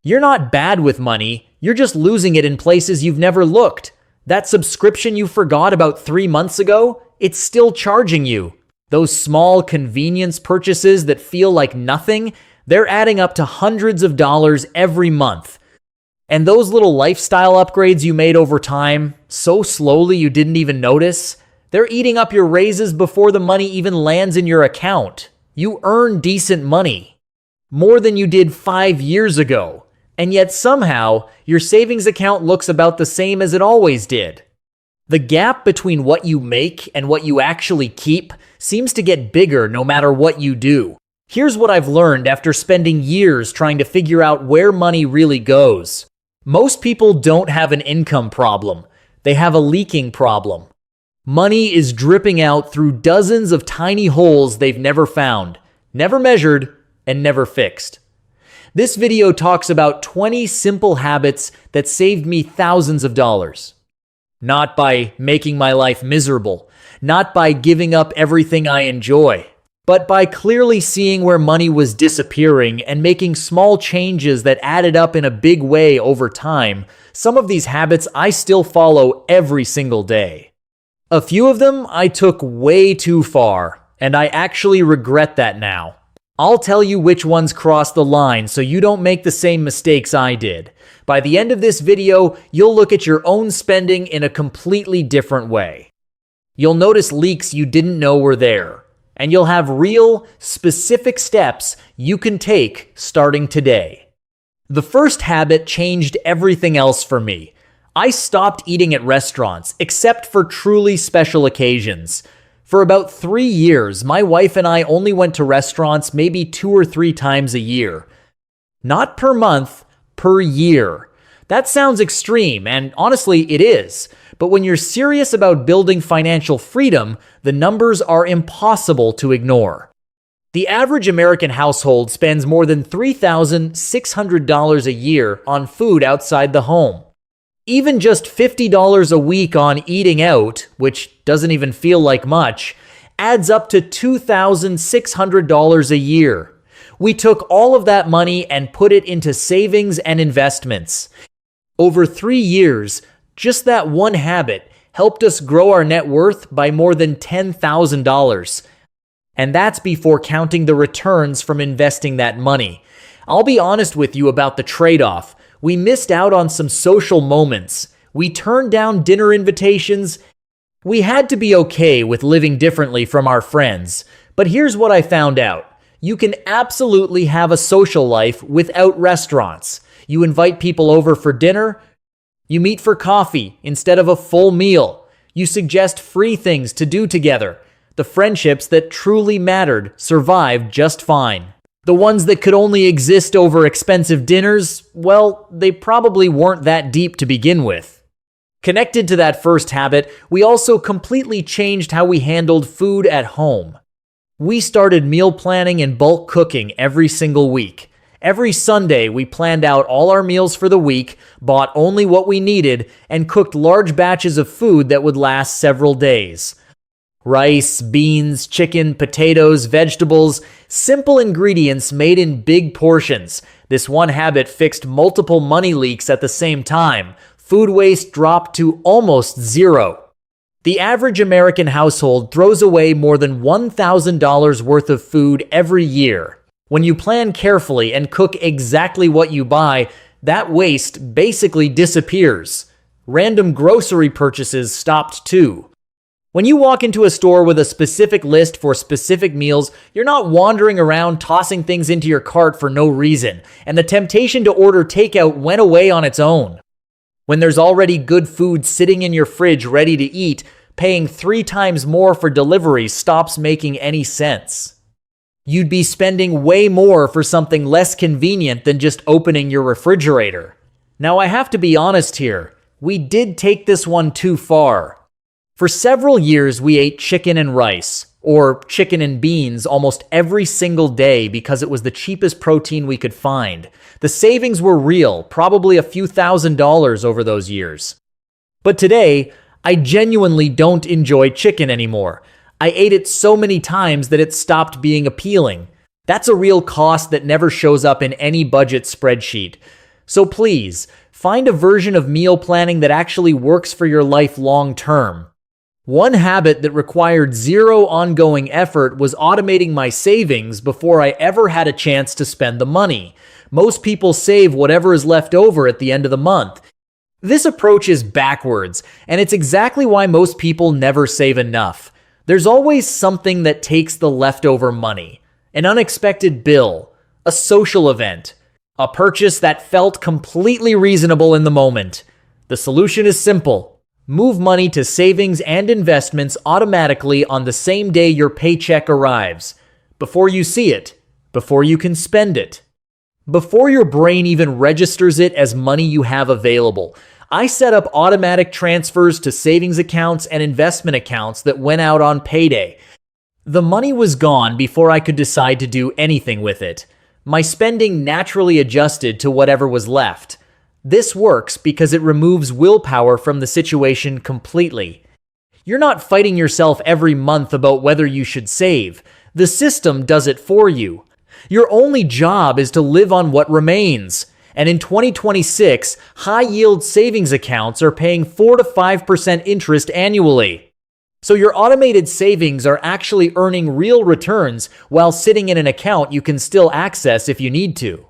You're not bad with money, you're just losing it in places you've never looked. That subscription you forgot about 3 months ago, it's still charging you. Those small convenience purchases that feel like nothing, they're adding up to hundreds of dollars every month. And those little lifestyle upgrades you made over time, so slowly you didn't even notice, they're eating up your raises before the money even lands in your account. You earn decent money, more than you did 5 years ago, and yet somehow your savings account looks about the same as it always did. The gap between what you make and what you actually keep seems to get bigger no matter what you do. Here's what I've learned after spending years trying to figure out where money really goes. Most people don't have an income problem. They have a leaking problem. Money is dripping out through dozens of tiny holes they've never found, never measured, and never fixed. This video talks about 20 simple habits that saved me thousands of dollars. Not by making my life miserable, not by giving up everything I enjoy, but by clearly seeing where money was disappearing and making small changes that added up in a big way over time. Some of these habits I still follow every single day. A few of them I took way too far, and I actually regret that now. I'll tell you which ones crossed the line so you don't make the same mistakes I did. By the end of this video, you'll look at your own spending in a completely different way. You'll notice leaks you didn't know were there, and you'll have real, specific steps you can take starting today. The first habit changed everything else for me. I stopped eating at restaurants, except for truly special occasions. For about 3 years, my wife and I only went to restaurants maybe 2 or 3 times a year. Not per month, per year. That sounds extreme, and honestly, it is. But when you're serious about building financial freedom, the numbers are impossible to ignore. The average American household spends more than $3,600 a year on food outside the home. Even just $50 a week on eating out, which doesn't even feel like much, adds up to $2,600 a year. We took all of that money and put it into savings and investments. Over 3 years, just that one habit helped us grow our net worth by more than $10,000. And that's before counting the returns from investing that money. I'll be honest with you about the trade-off. We missed out on some social moments. We turned down dinner invitations. We had to be okay with living differently from our friends. But here's what I found out. You can absolutely have a social life without restaurants. You invite people over for dinner. You meet for coffee instead of a full meal. You suggest free things to do together. The friendships that truly mattered survived just fine. The ones that could only exist over expensive dinners, well, they probably weren't that deep to begin with. Connected to that first habit, we also completely changed how we handled food at home. We started meal planning and bulk cooking every single week. Every Sunday, we planned out all our meals for the week, bought only what we needed, and cooked large batches of food that would last several days. Rice, beans, chicken, potatoes, vegetables, simple ingredients made in big portions. This one habit fixed multiple money leaks at the same time. Food waste dropped to almost zero. The average American household throws away more than $1,000 worth of food every year. When you plan carefully and cook exactly what you buy, that waste basically disappears. Random grocery purchases stopped too. When you walk into a store with a specific list for specific meals, you're not wandering around tossing things into your cart for no reason, and the temptation to order takeout went away on its own. When there's already good food sitting in your fridge ready to eat, paying 3 times more for delivery stops making any sense. You'd be spending way more for something less convenient than just opening your refrigerator. Now, I have to be honest here. We did take this one too far. For several years, we ate chicken and rice, or chicken and beans, almost every single day because it was the cheapest protein we could find. The savings were real, probably a few $1,000s over those years. But today, I genuinely don't enjoy chicken anymore. I ate it so many times that it stopped being appealing. That's a real cost that never shows up in any budget spreadsheet. So please, find a version of meal planning that actually works for your life long term. One habit that required zero ongoing effort was automating my savings before I ever had a chance to spend the money. Most people save whatever is left over at the end of the month. This approach is backwards, and it's exactly why most people never save enough. There's always something that takes the leftover money. An unexpected bill, a social event, a purchase that felt completely reasonable in the moment. The solution is simple. Move money to savings and investments automatically on the same day your paycheck arrives. Before you see it, before you can spend it, before your brain even registers it as money you have available. I set up automatic transfers to savings accounts and investment accounts that went out on payday. The money was gone before I could decide to do anything with it. My spending naturally adjusted to whatever was left. This works because it removes willpower from the situation completely. You're not fighting yourself every month about whether you should save. The system does it for you. Your only job is to live on what remains. And in 2026, high-yield savings accounts are paying 4 to 5% interest annually. So your automated savings are actually earning real returns while sitting in an account you can still access if you need to.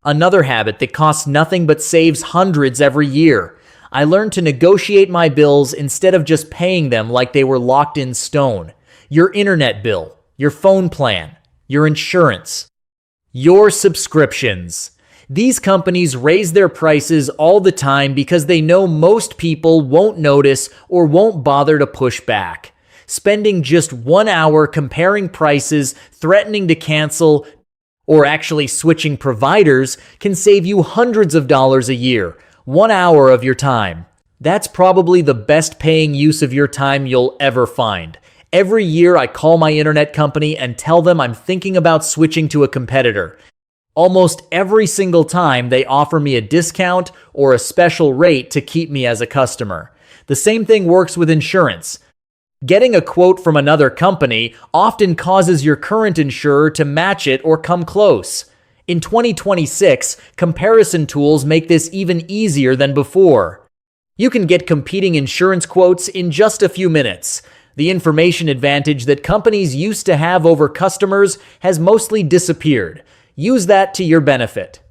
Another habit that costs nothing but saves hundreds every year. I learned to negotiate my bills instead of just paying them like they were locked in stone. Your internet bill, your phone plan, your insurance, your subscriptions. These companies raise their prices all the time because they know most people won't notice or won't bother to push back. Spending just 1 hour comparing prices, threatening to cancel, or actually switching providers can save you hundreds of dollars a year. 1 hour of your time. That's probably the best paying use of your time you'll ever find. Every year I call my internet company and tell them I'm thinking about switching to a competitor. Almost every single time they offer me a discount or a special rate to keep me as a customer. The same thing works with insurance. Getting a quote from another company often causes your current insurer to match it or come close. In 2026, comparison tools make this even easier than before. You can get competing insurance quotes in just a few minutes. The information advantage that companies used to have over customers has mostly disappeared. Use that to your benefit.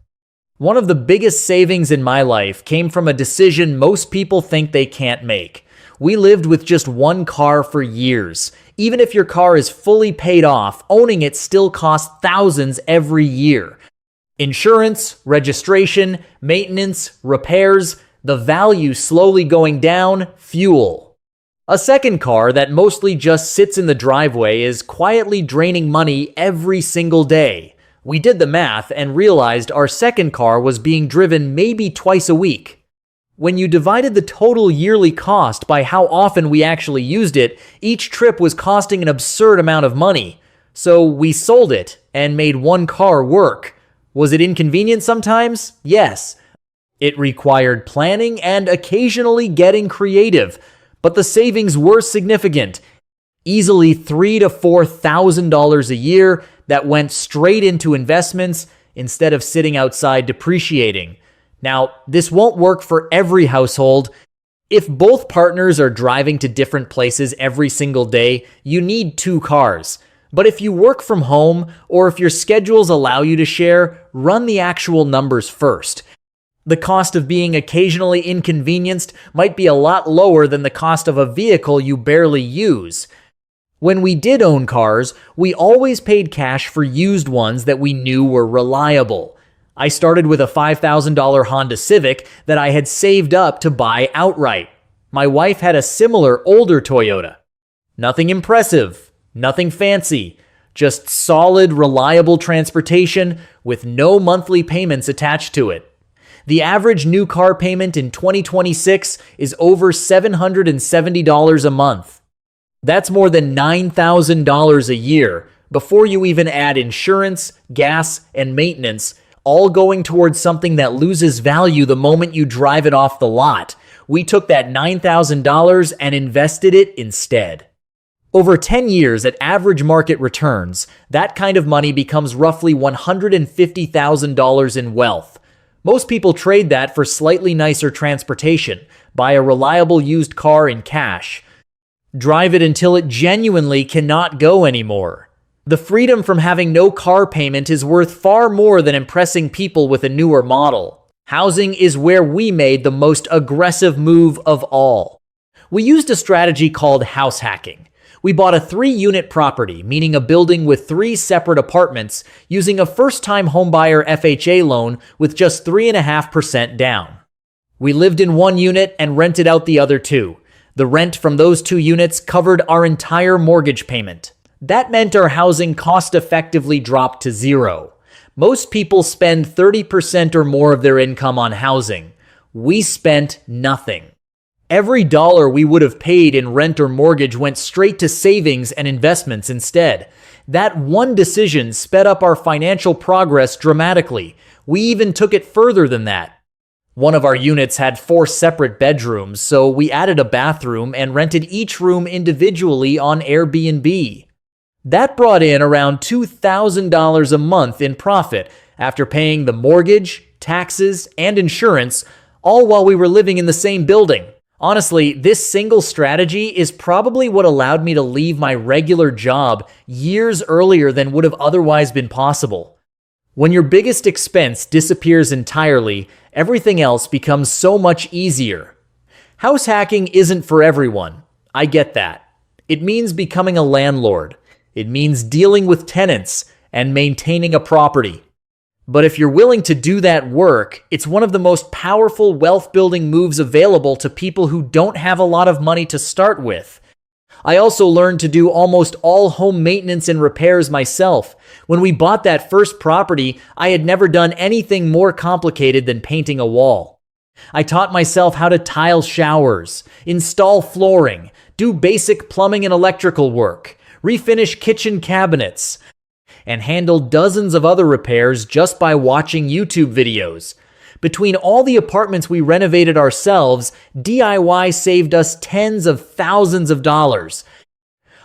One of the biggest savings in my life came from a decision most people think they can't make. We lived with just one car for years. Even if your car is fully paid off, owning it still costs thousands every year. Insurance, registration, maintenance, repairs, the value slowly going down, fuel. A second car that mostly just sits in the driveway is quietly draining money every single day. We did the math and realized our second car was being driven maybe twice a week. When you divided the total yearly cost by how often we actually used it, each trip was costing an absurd amount of money. So we sold it and made one car work. Was it inconvenient sometimes? Yes. It required planning and occasionally getting creative, but the savings were significant. Easily $3,000 to $4,000 a year that went straight into investments instead of sitting outside depreciating. Now, this won't work for every household. If both partners are driving to different places every single day, you need 2 cars. But if you work from home or if your schedules allow you to share, run the actual numbers first. The cost of being occasionally inconvenienced might be a lot lower than the cost of a vehicle you barely use. When we did own cars, we always paid cash for used ones that we knew were reliable. I started with a $5,000 Honda Civic that I had saved up to buy outright. My wife had a similar older Toyota. Nothing impressive, nothing fancy, just solid, reliable transportation with no monthly payments attached to it. The average new car payment in 2026 is over $770 a month. That's more than $9,000 a year before you even add insurance, gas, and maintenance, all going towards something that loses value the moment you drive it off the lot. We took that $9,000 and invested it instead. Over 10 years at average market returns, that kind of money becomes roughly $150,000 in wealth. Most people trade that for slightly nicer transportation, buy a reliable used car in cash, drive it until it genuinely cannot go anymore. The freedom from having no car payment is worth far more than impressing people with a newer model. Housing is where we made the most aggressive move of all. We used a strategy called house hacking. We bought a 3-unit property, meaning a building with 3 separate apartments, using a first-time homebuyer FHA loan with just 3.5% down. We lived in 1 unit and rented out the other 2. The rent from those 2 units covered our entire mortgage payment. That meant our housing cost effectively dropped to 0. Most people spend 30% or more of their income on housing. We spent nothing. Every dollar we would have paid in rent or mortgage went straight to savings and investments instead. That one decision sped up our financial progress dramatically. We even took it further than that. One of our units had 4 separate bedrooms, so we added a bathroom and rented each room individually on Airbnb. That brought in around $2,000 a month in profit after paying the mortgage, taxes, and insurance, all while we were living in the same building. Honestly, this single strategy is probably what allowed me to leave my regular job years earlier than would have otherwise been possible. When your biggest expense disappears entirely, everything else becomes so much easier. House hacking isn't for everyone. I get that. It means becoming a landlord. It means dealing with tenants and maintaining a property. But if you're willing to do that work, it's one of the most powerful wealth-building moves available to people who don't have a lot of money to start with. I also learned to do almost all home maintenance and repairs myself. When we bought that first property, I had never done anything more complicated than painting a wall. I taught myself how to tile showers, install flooring, do basic plumbing and electrical work, refinish kitchen cabinets, and handled dozens of other repairs just by watching YouTube videos. Between all the apartments we renovated ourselves, DIY saved us tens of thousands of dollars.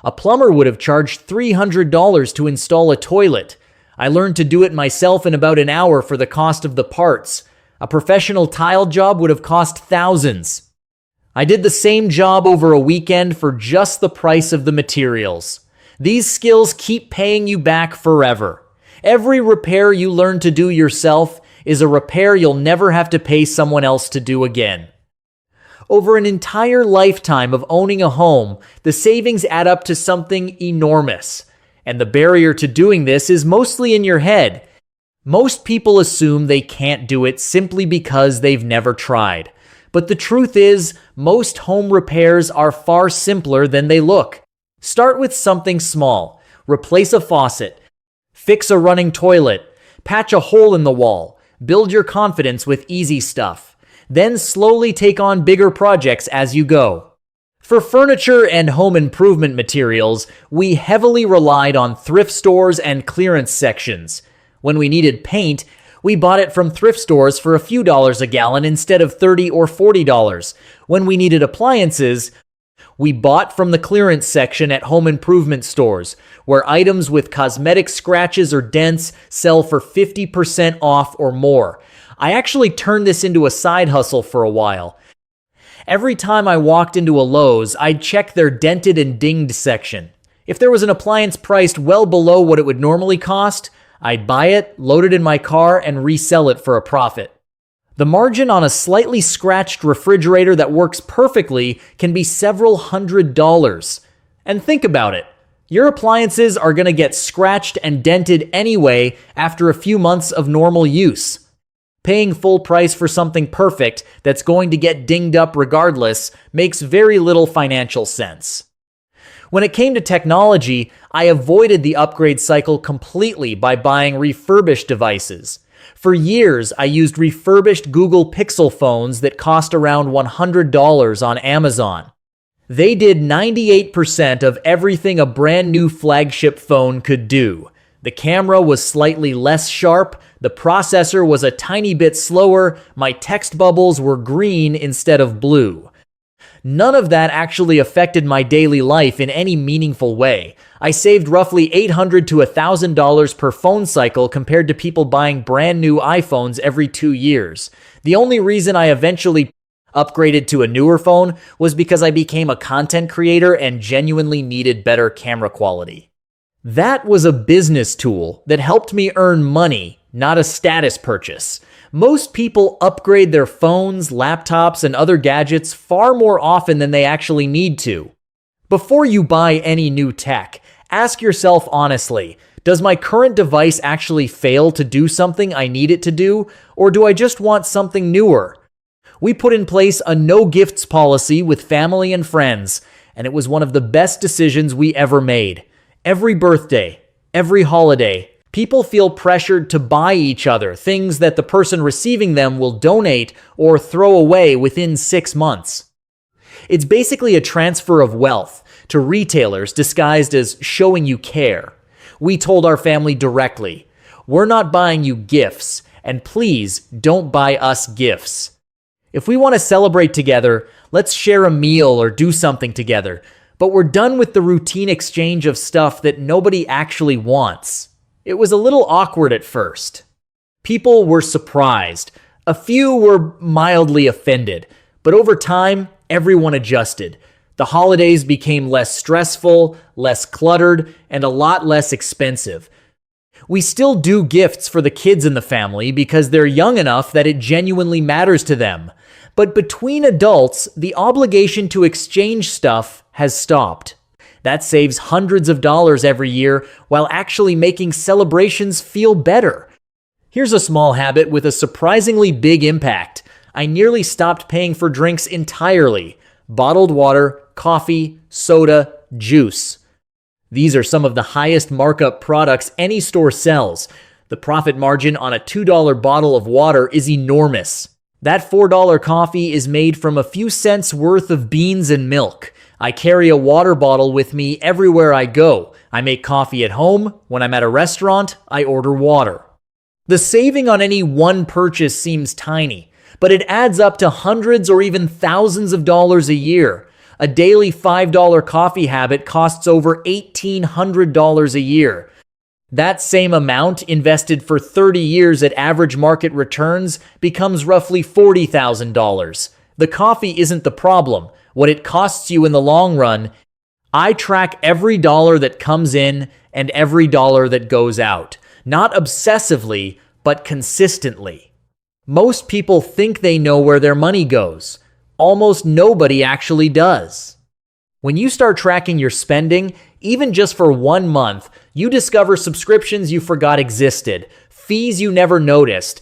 A plumber would have charged $300 to install a toilet. I learned to do it myself in about an hour for the cost of the parts. A professional tile job would have cost thousands. I did the same job over a weekend for just the price of the materials. These skills keep paying you back forever. Every repair you learn to do yourself is a repair you'll never have to pay someone else to do again. Over an entire lifetime of owning a home, the savings add up to something enormous. And the barrier to doing this is mostly in your head. Most people assume they can't do it simply because they've never tried. But the truth is, most home repairs are far simpler than they look. Start with something small. Replace a faucet. Fix a running toilet. Patch a hole in the wall. Build your confidence with easy stuff. Then slowly take on bigger projects as you go. For furniture and home improvement materials, we heavily relied on thrift stores and clearance sections. When we needed paint, we bought it from thrift stores for a few dollars a gallon instead of $30 or $40. When we needed appliances, we bought from the clearance section at home improvement stores, where items with cosmetic scratches or dents sell for 50% off or more. I actually turned this into a side hustle for a while. Every time I walked into a Lowe's, I'd check their dented and dinged section. If there was an appliance priced well below what it would normally cost, I'd buy it, load it in my car, and resell it for a profit. The margin on a slightly scratched refrigerator that works perfectly can be several $100s. And think about it. Your appliances are going to get scratched and dented anyway after a few months of normal use. Paying full price for something perfect that's going to get dinged up regardless makes very little financial sense. When it came to technology, I avoided the upgrade cycle completely by buying refurbished devices. For years, I used refurbished Google Pixel phones that cost around $100 on Amazon. They did 98% of everything a brand new flagship phone could do. The camera was slightly less sharp, the processor was a tiny bit slower, my text bubbles were green instead of blue. None of that actually affected my daily life in any meaningful way. I saved roughly $800 to $1,000 per phone cycle compared to people buying brand new iPhones every 2 years. The only reason I eventually upgraded to a newer phone was because I became a content creator and genuinely needed better camera quality. That was a business tool that helped me earn money, not a status purchase. Most people upgrade their phones, laptops, and other gadgets far more often than they actually need to. Before you buy any new tech, ask yourself honestly, does my current device actually fail to do something I need it to do, or do I just want something newer? We put in place a no gifts policy with family and friends, and it was one of the best decisions we ever made. Every birthday, every holiday, people feel pressured to buy each other things that the person receiving them will donate or throw away within 6 months. It's basically a transfer of wealth to retailers disguised as showing you care. We told our family directly, we're not buying you gifts, and please don't buy us gifts. If we want to celebrate together, let's share a meal or do something together, but we're done with the routine exchange of stuff that nobody actually wants. It was a little awkward at first. People were surprised. A few were mildly offended, but over time, everyone adjusted. The holidays became less stressful, less cluttered, and a lot less expensive. We still do gifts for the kids in the family because they're young enough that it genuinely matters to them. But between adults, the obligation to exchange stuff has stopped. That saves hundreds of dollars every year while actually making celebrations feel better. Here's a small habit with a surprisingly big impact. I nearly stopped paying for drinks entirely. Bottled water, coffee, soda, juice. These are some of the highest markup products any store sells. The profit margin on a $2 bottle of water is enormous. That $4 coffee is made from a few cents worth of beans and milk. I carry a water bottle with me everywhere I go. I make coffee at home. When I'm at a restaurant, I order water. The saving on any one purchase seems tiny, but it adds up to hundreds or even thousands of dollars a year. A daily $5 coffee habit costs over $1,800 a year. That same amount invested for 30 years at average market returns becomes roughly $40,000. The coffee isn't the problem. What it costs you in the long run. I track every dollar that comes in and every dollar that goes out. Not obsessively, but consistently. Most people think they know where their money goes. Almost nobody actually does. When you start tracking your spending, even just for 1 month, you discover subscriptions you forgot existed, fees you never noticed,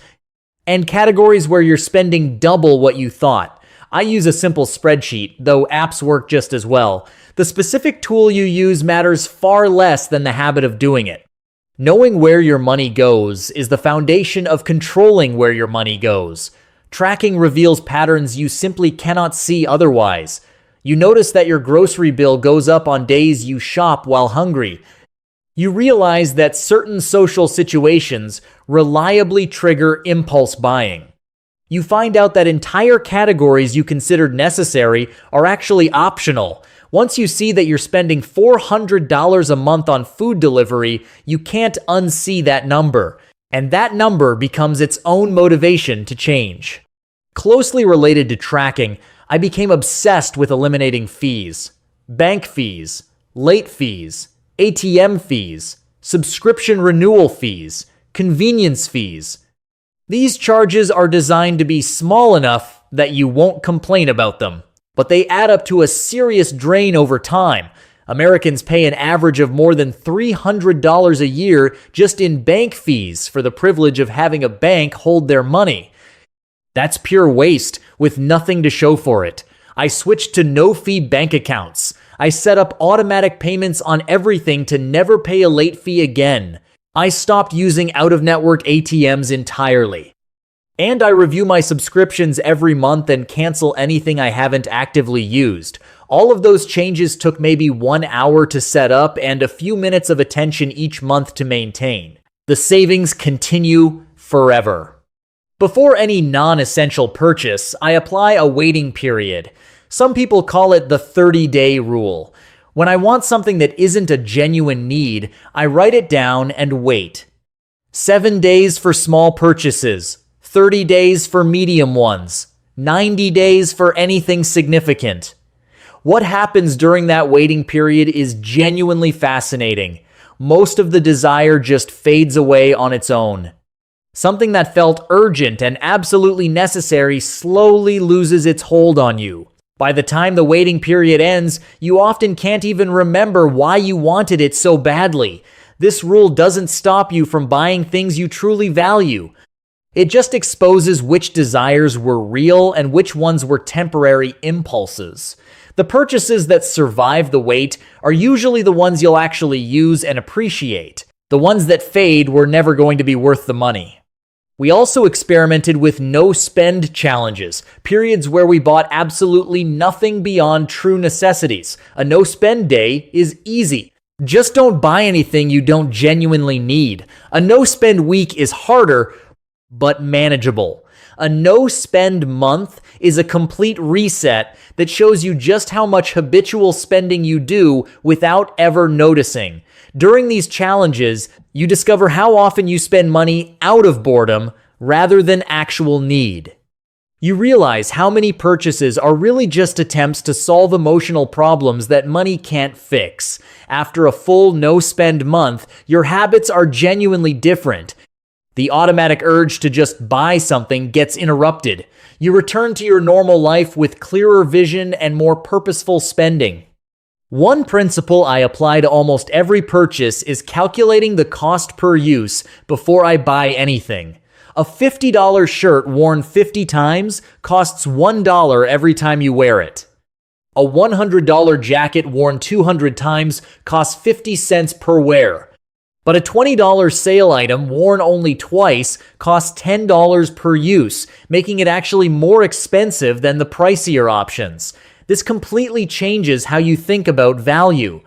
and categories where you're spending double what you thought. I use a simple spreadsheet, though apps work just as well. The specific tool you use matters far less than the habit of doing it. Knowing where your money goes is the foundation of controlling where your money goes. Tracking reveals patterns you simply cannot see otherwise. You notice that your grocery bill goes up on days you shop while hungry. You realize that certain social situations reliably trigger impulse buying. You find out that entire categories you considered necessary are actually optional. Once you see that you're spending $400 a month on food delivery, you can't unsee that number. And that number becomes its own motivation to change. Closely related to tracking, I became obsessed with eliminating fees. Bank fees, late fees, ATM fees, subscription renewal fees, convenience fees. These charges are designed to be small enough that you won't complain about them, but they add up to a serious drain over time. Americans pay an average of more than $300 a year just in bank fees for the privilege of having a bank hold their money. That's pure waste with nothing to show for it. I switched to no-fee bank accounts. I set up automatic payments on everything to never pay a late fee again. I stopped using out-of-network ATMs entirely. And I review my subscriptions every month and cancel anything I haven't actively used. All of those changes took maybe 1 hour to set up and a few minutes of attention each month to maintain. The savings continue forever. Before any non-essential purchase, I apply a waiting period. Some people call it the 30-day rule. When I want something that isn't a genuine need, I write it down and wait. 7 days for small purchases, 30 days for medium ones, 90 days for anything significant. What happens during that waiting period is genuinely fascinating. Most of the desire just fades away on its own. Something that felt urgent and absolutely necessary slowly loses its hold on you. By the time the waiting period ends, you often can't even remember why you wanted it so badly. This rule doesn't stop you from buying things you truly value. It just exposes which desires were real and which ones were temporary impulses. The purchases that survive the wait are usually the ones you'll actually use and appreciate. The ones that fade were never going to be worth the money. We also experimented with no-spend challenges, periods where we bought absolutely nothing beyond true necessities. A no-spend day is easy. Just don't buy anything you don't genuinely need. A no-spend week is harder, but manageable. A no-spend month is a complete reset that shows you just how much habitual spending you do without ever noticing. During these challenges, you discover how often you spend money out of boredom rather than actual need. You realize how many purchases are really just attempts to solve emotional problems that money can't fix. After a full no-spend month, your habits are genuinely different. The automatic urge to just buy something gets interrupted. You return to your normal life with clearer vision and more purposeful spending. One principle I apply to almost every purchase is calculating the cost per use before I buy anything. A $50 shirt worn 50 times costs $1 every time you wear it. A $100 jacket worn 200 times costs 50 cents per wear. But a $20 sale item worn only twice costs $10 per use, making it actually more expensive than the pricier options. This completely changes how you think about value.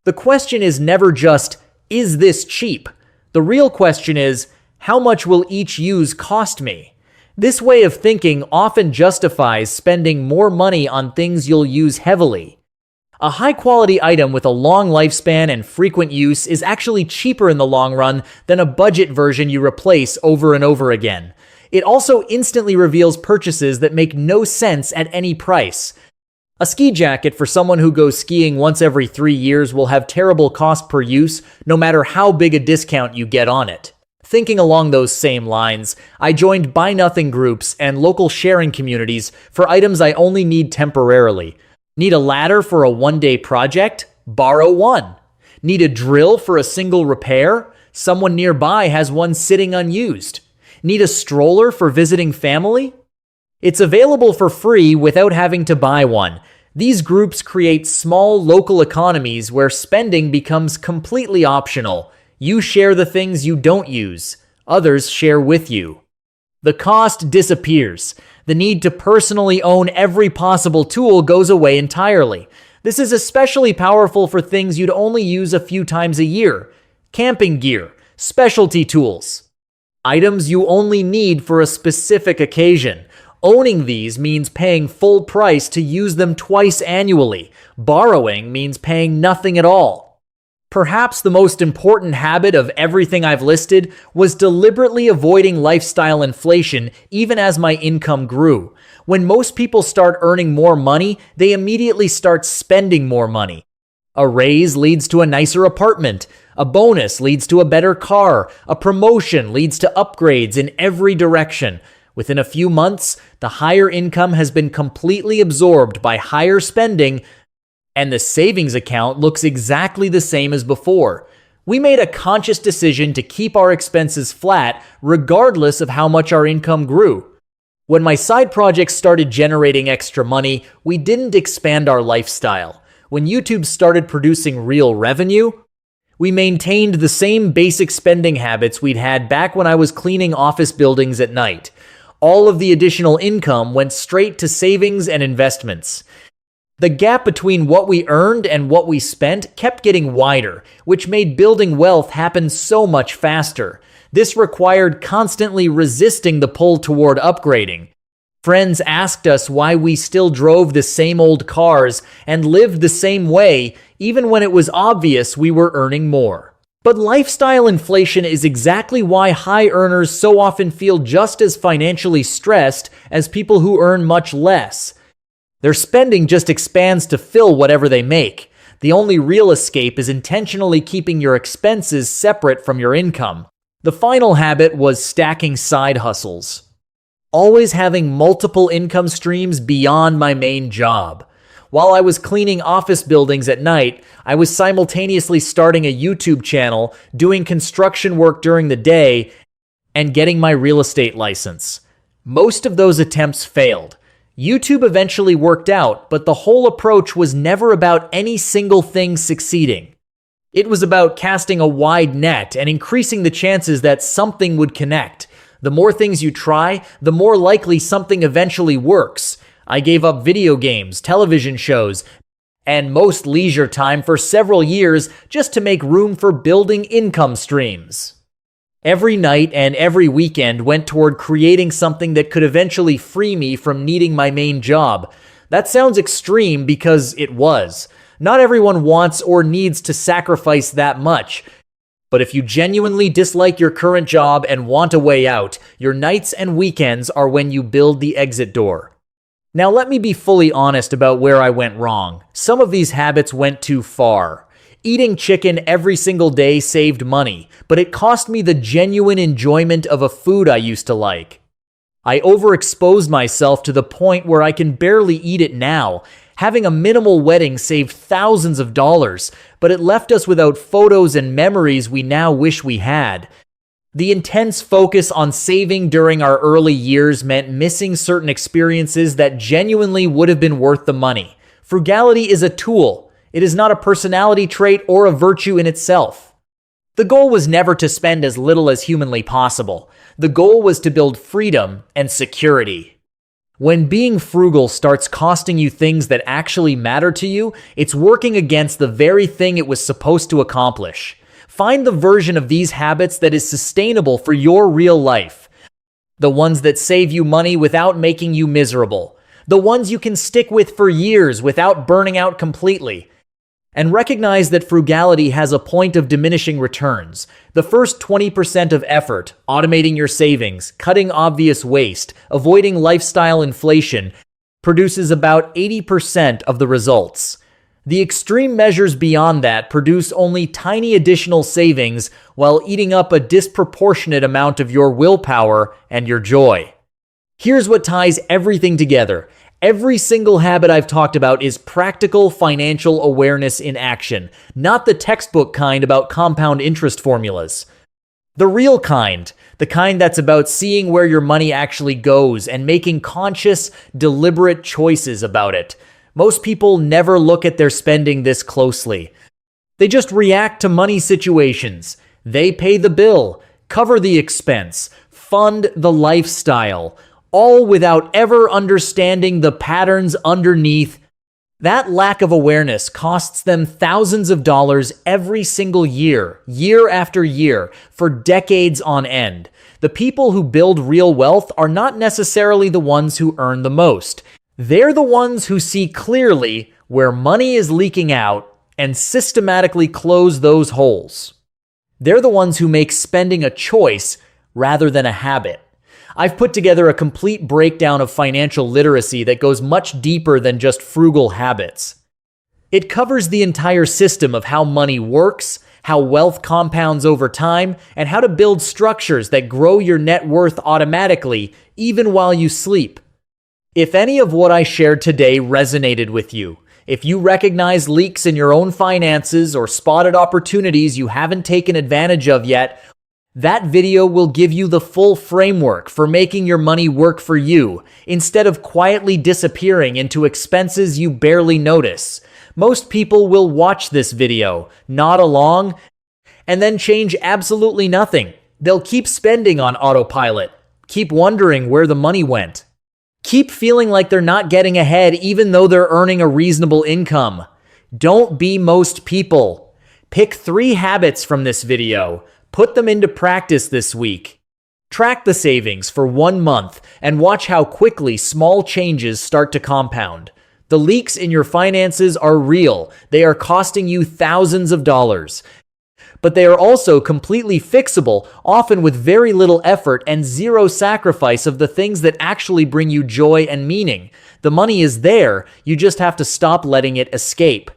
The question is never just, is this cheap? The real question is, how much will each use cost me? This way of thinking often justifies spending more money on things you'll use heavily. A high-quality item with a long lifespan and frequent use is actually cheaper in the long run than a budget version you replace over and over again. It also instantly reveals purchases that make no sense at any price. A ski jacket for someone who goes skiing once every 3 years will have terrible cost per use, no matter how big a discount you get on it. Thinking along those same lines, I joined buy nothing groups and local sharing communities for items I only need temporarily. Need a ladder for a one-day project? Borrow one. Need a drill for a single repair? Someone nearby has one sitting unused. Need a stroller for visiting family? It's available for free without having to buy one. These groups create small local economies where spending becomes completely optional. You share the things you don't use. Others share with you. The cost disappears. The need to personally own every possible tool goes away entirely. This is especially powerful for things you'd only use a few times a year. Camping gear, specialty tools, items you only need for a specific occasion. Owning these means paying full price to use them twice annually. Borrowing means paying nothing at all. Perhaps the most important habit of everything I've listed was deliberately avoiding lifestyle inflation even as my income grew. When most people start earning more money, they immediately start spending more money. A raise leads to a nicer apartment. A bonus leads to a better car. A promotion leads to upgrades in every direction. Within a few months, the higher income has been completely absorbed by higher spending, and the savings account looks exactly the same as before. We made a conscious decision to keep our expenses flat regardless of how much our income grew. When my side projects started generating extra money, we didn't expand our lifestyle. When YouTube started producing real revenue, we maintained the same basic spending habits we'd had back when I was cleaning office buildings at night. All of the additional income went straight to savings and investments. The gap between what we earned and what we spent kept getting wider, which made building wealth happen so much faster. This required constantly resisting the pull toward upgrading. Friends asked us why we still drove the same old cars and lived the same way, even when it was obvious we were earning more. But lifestyle inflation is exactly why high earners so often feel just as financially stressed as people who earn much less. Their spending just expands to fill whatever they make. The only real escape is intentionally keeping your expenses separate from your income. The final habit was stacking side hustles. Always having multiple income streams beyond my main job. While I was cleaning office buildings at night, I was simultaneously starting a YouTube channel, doing construction work during the day, and getting my real estate license. Most of those attempts failed. YouTube eventually worked out, but the whole approach was never about any single thing succeeding. It was about casting a wide net and increasing the chances that something would connect. The more things you try, the more likely something eventually works. I gave up video games, television shows, and most leisure time for several years just to make room for building income streams. Every night and every weekend went toward creating something that could eventually free me from needing my main job. That sounds extreme because it was. Not everyone wants or needs to sacrifice that much. But if you genuinely dislike your current job and want a way out, your nights and weekends are when you build the exit door. Now let me be fully honest about where I went wrong. Some of these habits went too far. Eating chicken every single day saved money, but it cost me the genuine enjoyment of a food I used to like. I overexposed myself to the point where I can barely eat it now. Having a minimal wedding saved thousands of dollars, but it left us without photos and memories we now wish we had. The intense focus on saving during our early years meant missing certain experiences that genuinely would have been worth the money. Frugality is a tool. It is not a personality trait or a virtue in itself. The goal was never to spend as little as humanly possible. The goal was to build freedom and security. When being frugal starts costing you things that actually matter to you, it's working against the very thing it was supposed to accomplish. Find the version of these habits that is sustainable for your real life. The ones that save you money without making you miserable. The ones you can stick with for years without burning out completely. And recognize that frugality has a point of diminishing returns. The first 20% of effort, automating your savings, cutting obvious waste, avoiding lifestyle inflation, produces about 80% of the results. The extreme measures beyond that produce only tiny additional savings while eating up a disproportionate amount of your willpower and your joy. Here's what ties everything together. Every single habit I've talked about is practical financial awareness in action, not the textbook kind about compound interest formulas. The real kind, the kind that's about seeing where your money actually goes and making conscious, deliberate choices about it. Most people never look at their spending this closely. They just react to money situations. They pay the bill, cover the expense, fund the lifestyle, all without ever understanding the patterns underneath. That lack of awareness costs them thousands of dollars every single year, year after year, for decades on end. The people who build real wealth are not necessarily the ones who earn the most. They're the ones who see clearly where money is leaking out and systematically close those holes. They're the ones who make spending a choice rather than a habit. I've put together a complete breakdown of financial literacy that goes much deeper than just frugal habits. It covers the entire system of how money works, how wealth compounds over time, and how to build structures that grow your net worth automatically, even while you sleep. If any of what I shared today resonated with you, if you recognize leaks in your own finances or spotted opportunities you haven't taken advantage of yet, that video will give you the full framework for making your money work for you, instead of quietly disappearing into expenses you barely notice. Most people will watch this video, nod along, and then change absolutely nothing. They'll keep spending on autopilot, keep wondering where the money went. Keep feeling like they're not getting ahead even though they're earning a reasonable income. Don't be most people. Pick 3 habits from this video. Put them into practice this week. Track the savings for 1 month and watch how quickly small changes start to compound. The leaks in your finances are real. They are costing you thousands of dollars. But they are also completely fixable, often with very little effort and zero sacrifice of the things that actually bring you joy and meaning. The money is there, you just have to stop letting it escape.